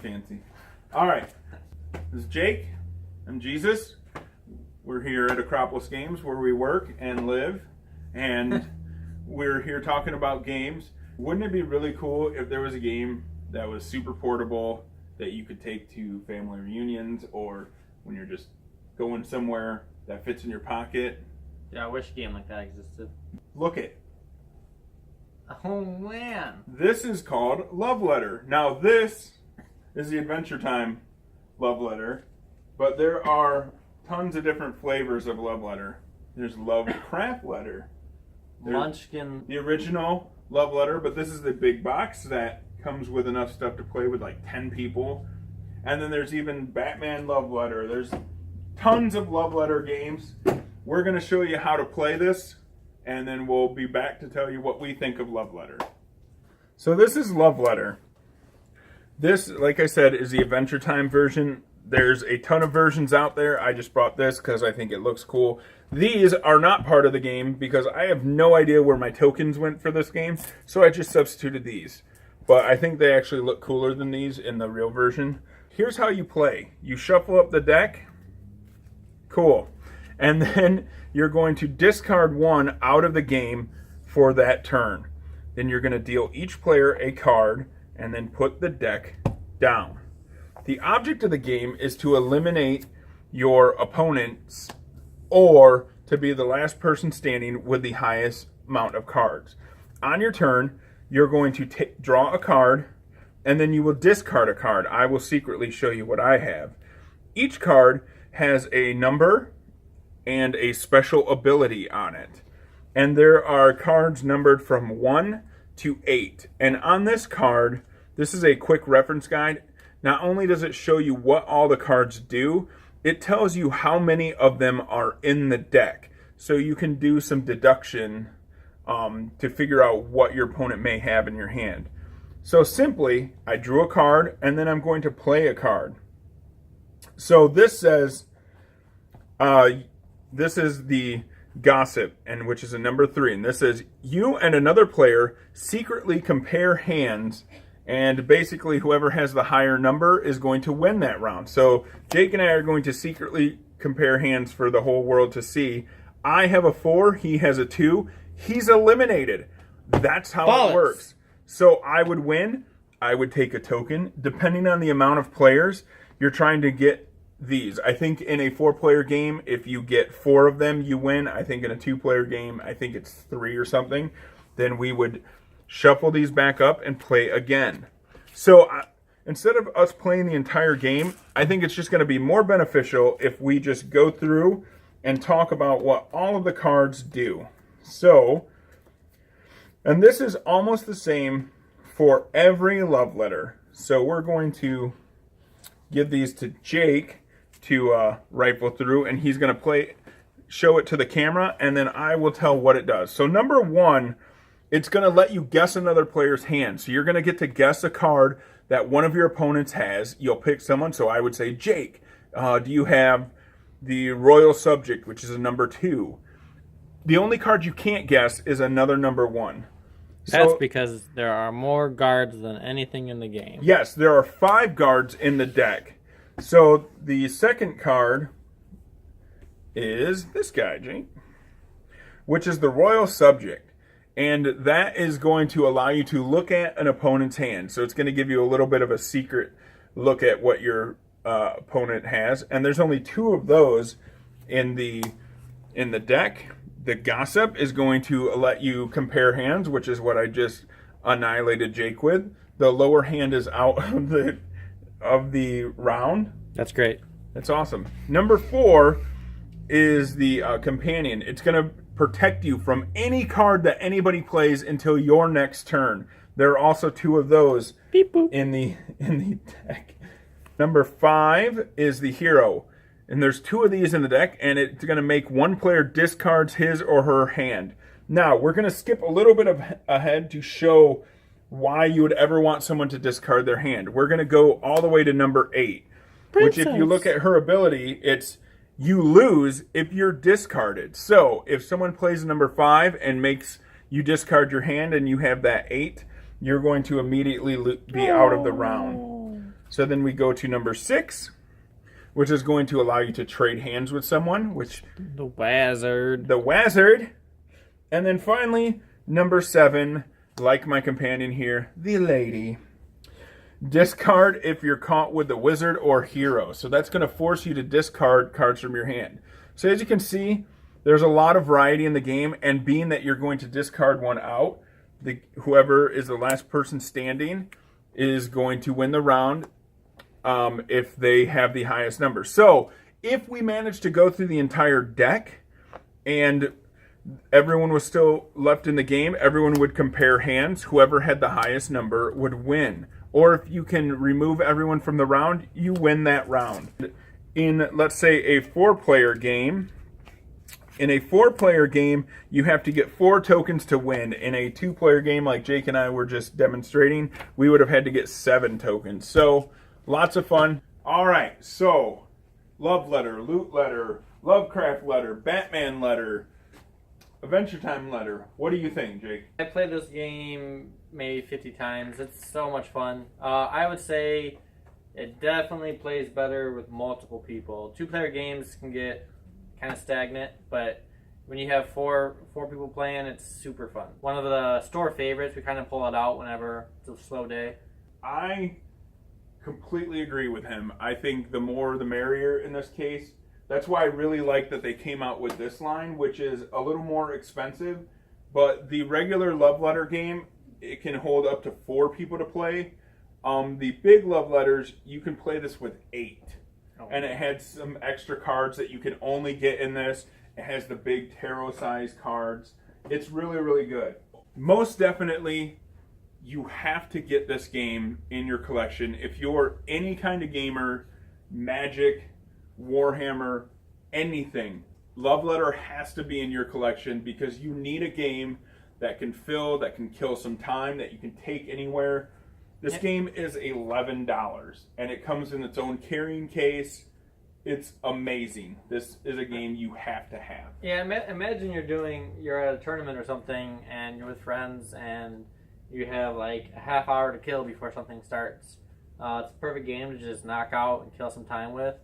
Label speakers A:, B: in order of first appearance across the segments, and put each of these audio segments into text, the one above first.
A: fancy. All right. This is Jake. I'm Jesus. We're here at Acropolis Games where we work and live. And we're here talking about games. Wouldn't it be really cool if there was a game that was super portable that you could take to family reunions or when you're just going somewhere that fits in your pocket?
B: Yeah, I wish a game like that existed.
A: Look it.
B: Oh, man.
A: This is called Love Letter. Now, this is the Adventure Time Love Letter, but there are tons of different flavors of Love Letter. There's Love Craft Letter. There's
B: Munchkin.
A: the original Love Letter, but this is the big box that comes with enough stuff to play with like 10 people. And then there's even Batman Love Letter. There's tons of Love Letter games. We're going to show you how to play this, and then we'll be back to tell you what we think of Love Letter. So this is Love Letter. This, like I said, is the Adventure Time version. There's a ton of versions out there. I just brought this because I think it looks cool. These are not part of the game because I have no idea where my tokens went for this game, so I just substituted these. But I think they actually look cooler than these in the real version. Here's how you play. You shuffle up the deck. Cool. And then you're going to discard one out of the game for that turn. Then you're going to deal each player a card and then put the deck down. The object of the game is to eliminate your opponents or to be the last person standing with the highest amount of cards. On your turn, you're going to draw a card and then you will discard a card. I will secretly show you what I have. Each card has a number and a special ability on it. And there are cards numbered from 1 to 8. And on this card, this is a quick reference guide. Not only does it show you what all the cards do, it tells you how many of them are in the deck. So you can do some deduction to figure out what your opponent may have in your hand. So simply, I drew a card, and then I'm going to play a card. So this says, this is the Gossip, and which is a number 3. And this says, you and another player secretly compare hands, and basically whoever has the higher number is going to win that round. So Jake and I are going to secretly compare hands for the whole world to see. I have a 4, he has a 2. He's eliminated. That's how it works. So I would win. I would take a token. Depending on the amount of players, you're trying to get these. I think in a 4-player game, if you get 4 of them, you win. I think in a 2-player game, I think it's 3 or something. Then we would shuffle these back up and play again. So instead of us playing the entire game, I think it's just going to be more beneficial if we just go through and talk about what all of the cards do. So, and this is almost the same for every love letter. So we're going to give these to Jake to rifle through, and he's going to show it to the camera, and then I will tell what it does. So number 1, it's going to let you guess another player's hand. So you're going to get to guess a card that one of your opponents has. You'll pick someone. So I would say, Jake, do you have the Royal Subject, which is a number 2? The only card you can't guess is another number 1.
B: That's because there are more guards than anything in the game.
A: Yes, there are 5 guards in the deck. So the second card is this guy, Jake, which is the Royal Subject. And that is going to allow you to look at an opponent's hand. So it's going to give you a little bit of a secret look at what your opponent has. And there's only 2 of those in the deck. The Gossip is going to let you compare hands, which is what I just annihilated Jake with. The lower hand is out of the round.
B: That's great.
A: That's awesome. Number 4 is the Companion. It's going to protect you from any card that anybody plays until your next turn. There are also 2 of those
B: Beep, boop.
A: in the deck. Number 5 is the Hero. And there's 2 of these in the deck, and it's going to make one player discards his or her hand. Now, we're going to skip a little bit ahead to show why you would ever want someone to discard their hand. We're going to go all the way to number 8, which if you look at her ability, it's you lose if you're discarded. So if someone plays number 5 and makes you discard your hand and you have that 8, you're going to immediately be out of the round. So then we go to number 6, which is going to allow you to trade hands with someone, which
B: The Wazard.
A: the Wazard. And then finally, number 7, like my companion here, the Lady. Discard if you're caught with the Wizard or Hero. So that's going to force you to discard cards from your hand. So as you can see, there's a lot of variety in the game, and being that you're going to discard one out, whoever is the last person standing is going to win the round if they have the highest number. So if we manage to go through the entire deck and everyone was still left in the game, everyone would compare hands. Whoever had the highest number would win. Or if you can remove everyone from the round, you win that round. In, let's say, a 4-player game, you have to get 4 tokens to win. In a 2-player game, like Jake and I were just demonstrating, we would have had to get 7 tokens. So, lots of fun. All right, so, Love Letter, Loot Letter, Lovecraft Letter, Batman Letter, Adventure Time Letter. What do you think, Jake?
B: I played this game maybe 50 times. It's so much fun. I would say it definitely plays better with multiple people. 2-player games can get kind of stagnant, but when you have four people playing, it's super fun. One of the store favorites. We kind of pull it out whenever it's a slow day.
A: I completely agree with him. I think the more the merrier in this case. That's why I really like that they came out with this line, which is a little more expensive, but the regular Love Letter game, it can hold up to 4 people to play. The big Love Letters, you can play this with 8. And it had some extra cards that you can only get in this. It has the big tarot-sized cards. It's really, really good. Most definitely, you have to get this game in your collection. If you're any kind of gamer, Magic, Warhammer, anything, Love Letter has to be in your collection because you need a game that can kill some time, that you can take anywhere. This game is $11, and it comes in its own carrying case. It's amazing. This is a game you have to have.
B: Yeah, imagine you're at a tournament or something, and you're with friends, and you have like a half hour to kill before something starts. It's a perfect game to just knock out and kill some time with.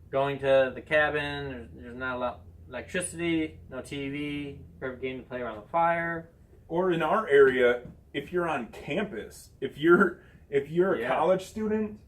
B: Going to the cabin, there's not a lot of electricity, no TV, perfect game to play around the fire.
A: Or in our area, if you're on campus, if you're a college student,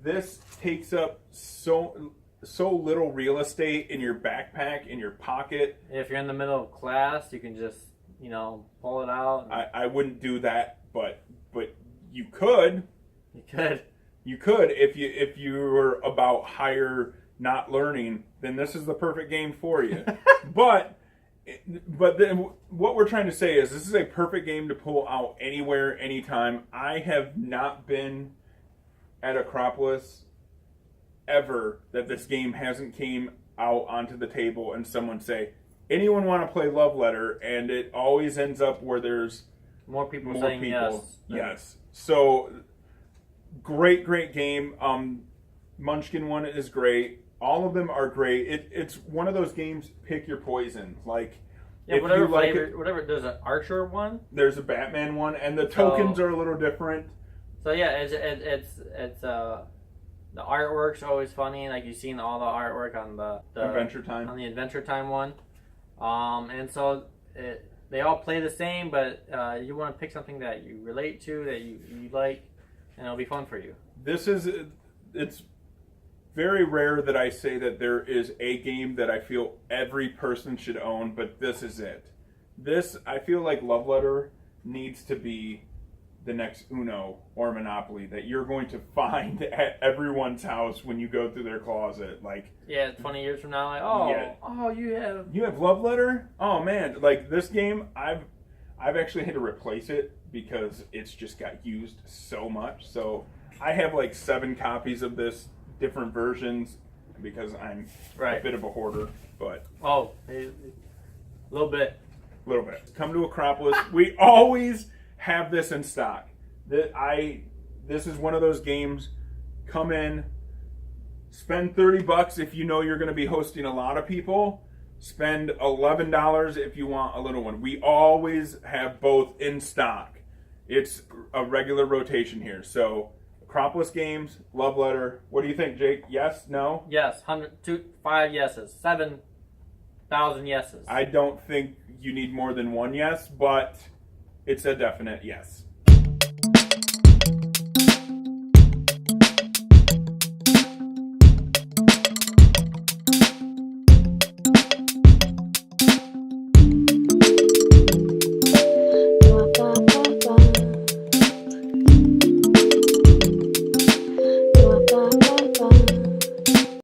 A: this takes up so little real estate in your backpack, in your pocket.
B: If you're in the middle of class, you can just, pull it out.
A: I wouldn't do that, but you could.
B: You could.
A: You could if you were about higher not learning, then this is the perfect game for you. but then what we're trying to say is this is a perfect game to pull out anywhere, anytime. I have not been at Acropolis ever that this game hasn't came out onto the table and someone say, anyone want to play Love Letter? And it always ends up where there's
B: more people saying yes.
A: Yes. So great game. Munchkin one is great. All of them are great. It's one of those games, pick your poison. Like,
B: yeah, whatever flavor, whatever. There's an Archer one.
A: There's a Batman one, and the tokens are a little different.
B: So yeah, it's the artwork's always funny. Like you've seen all the artwork on the
A: Adventure Time.
B: On the Adventure Time one, and so they all play the same, but you want to pick something that you relate to, that you like, and it'll be fun for you.
A: It's very rare that I say that there is a game that I feel every person should own, but this is it. I feel like Love Letter needs to be the next Uno or Monopoly that you're going to find at everyone's house when you go through their closet. Like,
B: yeah, 20 years from now, like, you have
A: Love Letter? Oh man, like this game, I've actually had to replace it because it's just got used so much. So I have like 7 copies of this, different versions, because I'm a bit of a hoarder. But
B: a little bit.
A: Come to Acropolis. We always have this in stock. This is one of those games. Come in, spend $30 if you know you're going to be hosting a lot of people. Spend $11 if you want a little one. We always have both in stock. It's a regular rotation here. So Acropolis Games, Love Letter. What do you think, Jake? Yes? No?
B: Yes. 5 yeses. 7,000 yeses.
A: I don't think you need more than one yes, but it's a definite yes.